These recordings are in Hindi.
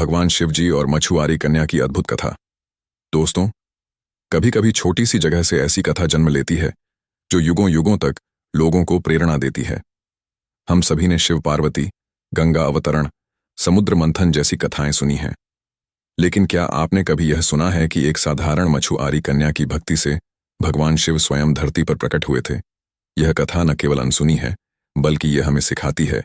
भगवान शिवजी और मछुआरी कन्या की अद्भुत कथा। दोस्तों, कभी कभी छोटी सी जगह से ऐसी कथा जन्म लेती है जो युगों युगों तक लोगों को प्रेरणा देती है। हम सभी ने शिव पार्वती, गंगा अवतरण, समुद्र मंथन जैसी कथाएं सुनी हैं, लेकिन क्या आपने कभी यह सुना है कि एक साधारण मछुआरी कन्या की भक्ति से भगवान शिव स्वयं धरती पर प्रकट हुए थे? यह कथा न केवल अनसुनी है, बल्कि यह हमें सिखाती है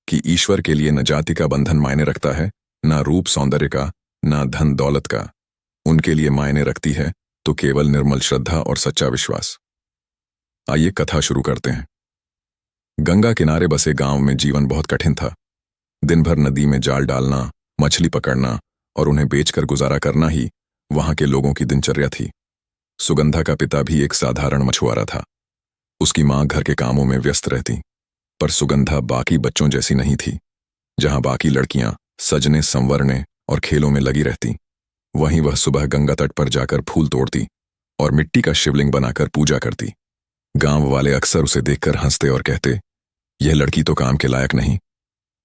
कि ईश्वर के लिए न जाति का बंधन मायने रखता है, न रूप सौंदर्य का, न धन दौलत का। उनके लिए मायने रखती है तो केवल निर्मल श्रद्धा और सच्चा विश्वास। आइए कथा शुरू करते हैं। गंगा किनारे बसे गांव में जीवन बहुत कठिन था। दिन भर नदी में जाल डालना, मछली पकड़ना और उन्हें बेचकर गुजारा करना ही वहां के लोगों की दिनचर्या थी। सुगंधा का पिता भी एक साधारण मछुआरा था। उसकी मां घर के कामों में व्यस्त रहती, पर सुगंधा बाकी बच्चों जैसी नहीं थी। जहां बाकी लड़कियां सजने संवरने और खेलों में लगी रहती, वहीं वह सुबह गंगा तट पर जाकर फूल तोड़ती और मिट्टी का शिवलिंग बनाकर पूजा करती। गांव वाले अक्सर उसे देखकर हंसते और कहते, यह लड़की तो काम के लायक नहीं,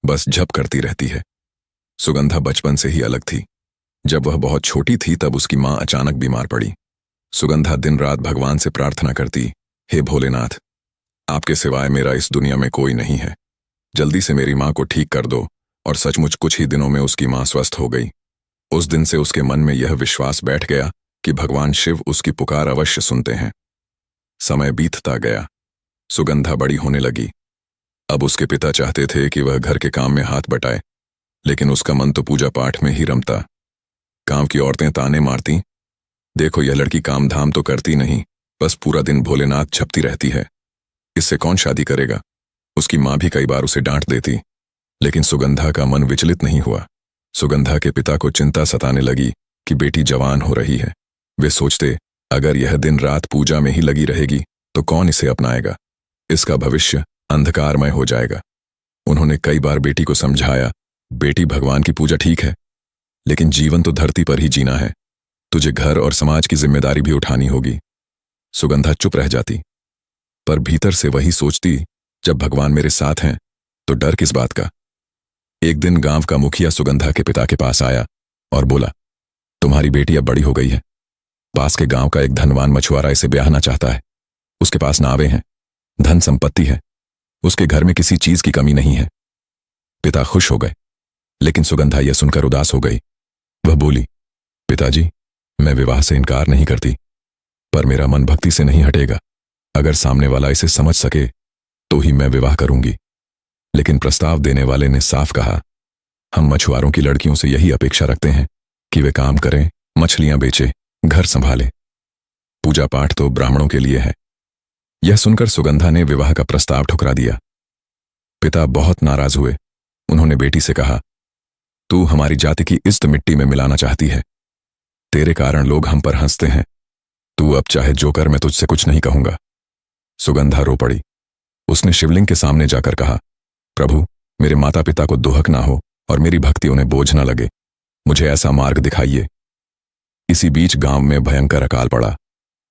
बस झप करती रहती है। सुगंधा बचपन से ही अलग थी। जब वह बहुत छोटी थी तब उसकी मां अचानक बीमार पड़ी। सुगंधा दिन रात भगवान से प्रार्थना करती, हे भोलेनाथ, आपके सिवाय मेरा इस दुनिया में कोई नहीं है। जल्दी से मेरी मां को ठीक कर दो। और सचमुच कुछ ही दिनों में उसकी मां स्वस्थ हो गई। उस दिन से उसके मन में यह विश्वास बैठ गया कि भगवान शिव उसकी पुकार अवश्य सुनते हैं। समय बीतता गया। सुगंधा बड़ी होने लगी। अब उसके पिता चाहते थे कि वह घर के काम में हाथ बटाए, लेकिन उसका मन तो पूजा पाठ में ही रमता। गांव की औरतें ताने मारती, देखो यह लड़की काम धाम तो करती नहीं, बस पूरा दिन भोलेनाथ छपती रहती है, इससे कौन शादी करेगा। उसकी मां भी कई बार उसे डांट देती, लेकिन सुगंधा का मन विचलित नहीं हुआ। सुगंधा के पिता को चिंता सताने लगी कि बेटी जवान हो रही है। वे सोचते, अगर यह दिन रात पूजा में ही लगी रहेगी तो कौन इसे अपनाएगा, इसका भविष्य अंधकारमय हो जाएगा। उन्होंने कई बार बेटी को समझाया, बेटी भगवान की पूजा ठीक है, लेकिन जीवन तो धरती पर ही जीना है, तुझे घर और समाज की जिम्मेदारी भी उठानी होगी। सुगंधा चुप रह जाती, पर भीतर से वही सोचती, जब भगवान मेरे साथ हैं तो डर किस बात का। एक दिन गांव का मुखिया सुगंधा के पिता के पास आया और बोला, तुम्हारी बेटी अब बड़ी हो गई है। पास के गांव का एक धनवान मछुआरा इसे ब्याहना चाहता है। उसके पास नावें हैं, धन संपत्ति है, उसके घर में किसी चीज की कमी नहीं है। पिता खुश हो गए, लेकिन सुगंधा यह सुनकर उदास हो गई। वह बोली, पिताजी, मैं विवाह से इनकार नहीं करती, पर मेरा मन भक्ति से नहीं हटेगा। अगर सामने वाला इसे समझ सके तो ही मैं विवाह करूंगी। लेकिन प्रस्ताव देने वाले ने साफ कहा, हम मछुआरों की लड़कियों से यही अपेक्षा रखते हैं कि वे काम करें, मछलियां बेचें, घर संभालें। पूजा पाठ तो ब्राह्मणों के लिए है। यह सुनकर सुगंधा ने विवाह का प्रस्ताव ठुकरा दिया। पिता बहुत नाराज हुए। उन्होंने बेटी से कहा, तू हमारी जाति की इज्जत मिट्टी में मिलाना चाहती है। तेरे कारण लोग हम पर हंसते हैं। तू अब चाहे जो कर, मैं तुझसे कुछ नहीं कहूंगा। सुगंधा रो पड़ी। उसने शिवलिंग के सामने जाकर कहा, प्रभु, मेरे माता पिता को दुहक ना हो और मेरी भक्ति उन्हें बोझ ना लगे, मुझे ऐसा मार्ग दिखाइए। इसी बीच गांव में भयंकर अकाल पड़ा।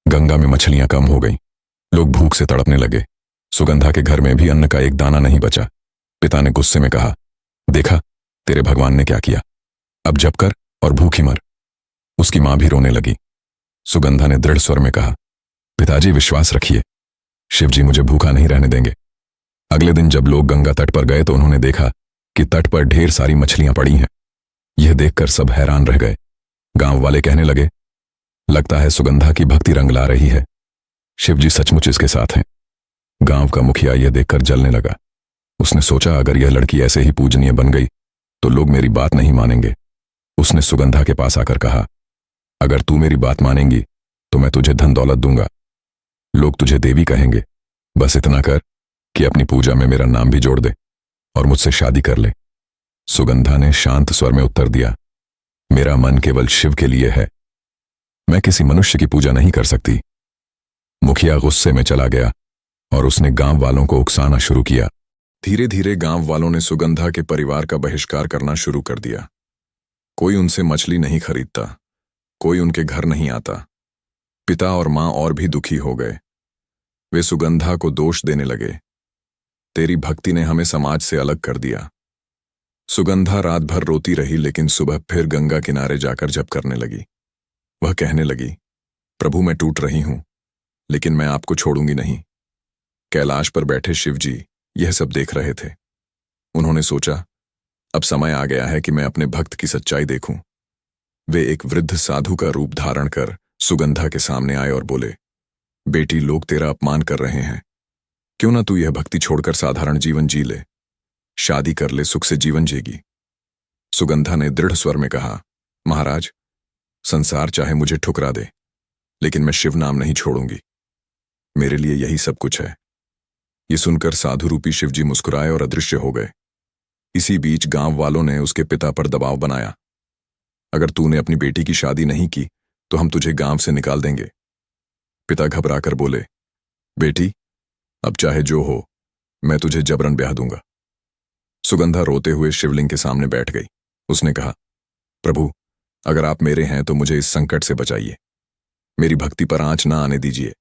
गंगा में मछलियां कम हो गईं। लोग भूख से तड़पने लगे। सुगंधा के घर में भी अन्न का एक दाना नहीं बचा। पिता ने गुस्से में कहा, देखा तेरे भगवान ने क्या किया, अब जप कर और भूखी मर। उसकी मां भी रोने लगी। सुगंधा ने दृढ़ स्वर में कहा, पिताजी विश्वास रखिए, शिवजी मुझे भूखा नहीं रहने देंगे। अगले दिन जब लोग गंगा तट पर गए तो उन्होंने देखा कि तट पर ढेर सारी मछलियां पड़ी हैं। यह देखकर सब हैरान रह गए। गांव वाले कहने लगे, लगता है सुगंधा की भक्ति रंग ला रही है, शिवजी सचमुच इसके साथ हैं। गांव का मुखिया यह देखकर जलने लगा। उसने सोचा, अगर यह लड़की ऐसे ही पूजनीय बन गई तो लोग मेरी बात नहीं मानेंगे। उसने सुगंधा के पास आकर कहा, अगर तू मेरी बात मानेंगी तो मैं तुझे धन दौलत दूंगा। लोग तुझे देवी कहेंगे, बस इतना कर कि अपनी पूजा में मेरा नाम भी जोड़ दे और मुझसे शादी कर ले। सुगंधा ने शांत स्वर में उत्तर दिया, मेरा मन केवल शिव के लिए है, मैं किसी मनुष्य की पूजा नहीं कर सकती। मुखिया गुस्से में चला गया और उसने गांव वालों को उकसाना शुरू किया। धीरे धीरे गांव वालों ने सुगंधा के परिवार का बहिष्कार करना शुरू कर दिया। कोई उनसे मछली नहीं खरीदता, कोई उनके घर नहीं आता। पिता और मां और भी दुखी हो गए। वे सुगंधा को दोष देने लगे, तेरी भक्ति ने हमें समाज से अलग कर दिया। सुगंधा रात भर रोती रही, लेकिन सुबह फिर गंगा किनारे जाकर जप करने लगी। वह कहने लगी, प्रभु मैं टूट रही हूं, लेकिन मैं आपको छोड़ूंगी नहीं। कैलाश पर बैठे शिवजी यह सब देख रहे थे। उन्होंने सोचा, अब समय आ गया है कि मैं अपने भक्त की सच्चाई देखूं। वे एक वृद्ध साधु का रूप धारण कर सुगंधा के सामने आए और बोले, बेटी, लोग तेरा अपमान कर रहे हैं। क्यों ना तू यह भक्ति छोड़कर साधारण जीवन जी ले, शादी कर ले, सुख से जीवन जिएगी। सुगंधा ने दृढ़ स्वर में कहा, महाराज, संसार चाहे मुझे ठुकरा दे, लेकिन मैं शिव नाम नहीं छोड़ूंगी। मेरे लिए यही सब कुछ है। ये सुनकर साधु रूपी शिवजी मुस्कुराए और अदृश्य हो गए। इसी बीच गांव वालों ने उसके पिता पर दबाव बनाया। अगर तूने अपनी बेटी की शादी नहीं की तो हम तुझे गांव से निकाल देंगे। पिता घबराकर बोले, बेटी, अब चाहे जो हो, मैं तुझे जबरन ब्याह दूंगा। सुगंधा रोते हुए शिवलिंग के सामने बैठ गई। उसने कहा, प्रभु, अगर आप मेरे हैं तो मुझे इस संकट से बचाइए। मेरी भक्ति पर आंच ना आने दीजिए।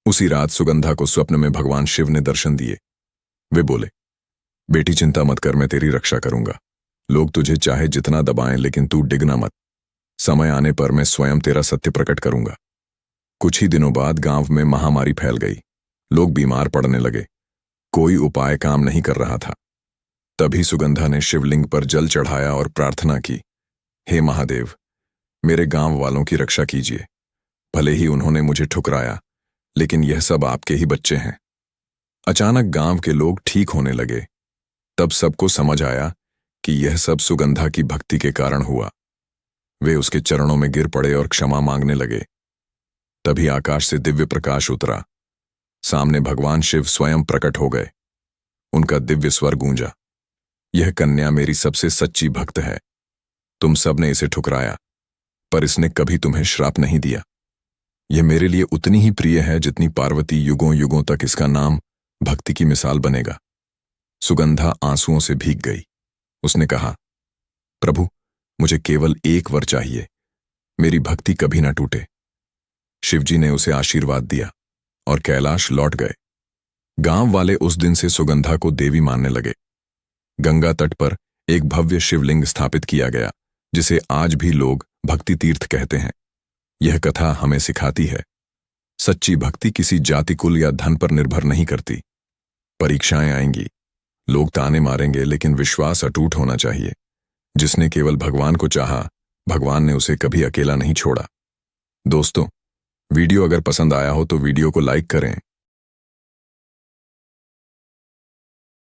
उसी रात सुगंधा को स्वप्न में भगवान शिव ने दर्शन दिए। वे बोले, बेटी चिंता मत कर, मैं तेरी रक्षा करूंगा। लोग तुझे चाहे जितना दबाएं, लेकिन तू डिगना मत। समय आने पर मैं स्वयं तेरा सत्य प्रकट करूंगा। कुछ ही दिनों बाद गांव में महामारी फैल गई। लोग बीमार पड़ने लगे। कोई उपाय काम नहीं कर रहा था। तभी सुगंधा ने शिवलिंग पर जल चढ़ाया और प्रार्थना की, हे महादेव, मेरे गांव वालों की रक्षा कीजिए। भले ही उन्होंने मुझे ठुकराया, लेकिन यह सब आपके ही बच्चे हैं। अचानक गांव के लोग ठीक होने लगे। तब सबको समझ आया कि यह सब सुगंधा की भक्ति के कारण हुआ। वे उसके चरणों में गिर पड़े और क्षमा मांगने लगे। तभी आकाश से दिव्य प्रकाश उतरा। सामने भगवान शिव स्वयं प्रकट हो गए। उनका दिव्य स्वर गूंजा, यह कन्या मेरी सबसे सच्ची भक्त है। तुम सब ने इसे ठुकराया, पर इसने कभी तुम्हें श्राप नहीं दिया। यह मेरे लिए उतनी ही प्रिय है जितनी पार्वती युगों युगों तक इसका नाम भक्ति की मिसाल बनेगा। सुगंधा आंसुओं से भीग गई। उसने कहा, प्रभु, मुझे केवल एक वर चाहिए, मेरी भक्ति कभी ना टूटे। शिवजी ने उसे आशीर्वाद दिया और कैलाश लौट गए। गांव वाले उस दिन से सुगंधा को देवी मानने लगे। गंगा तट पर एक भव्य शिवलिंग स्थापित किया गया, जिसे आज भी लोग भक्ति तीर्थ कहते हैं। यह कथा हमें सिखाती है, सच्ची भक्ति किसी जाति, कुल या धन पर निर्भर नहीं करती। परीक्षाएं आएंगी, लोग ताने मारेंगे, लेकिन विश्वास अटूट होना चाहिए। जिसने केवल भगवान को चाहा, भगवान ने उसे कभी अकेला नहीं छोड़ा। दोस्तों, वीडियो अगर पसंद आया हो तो वीडियो को लाइक करें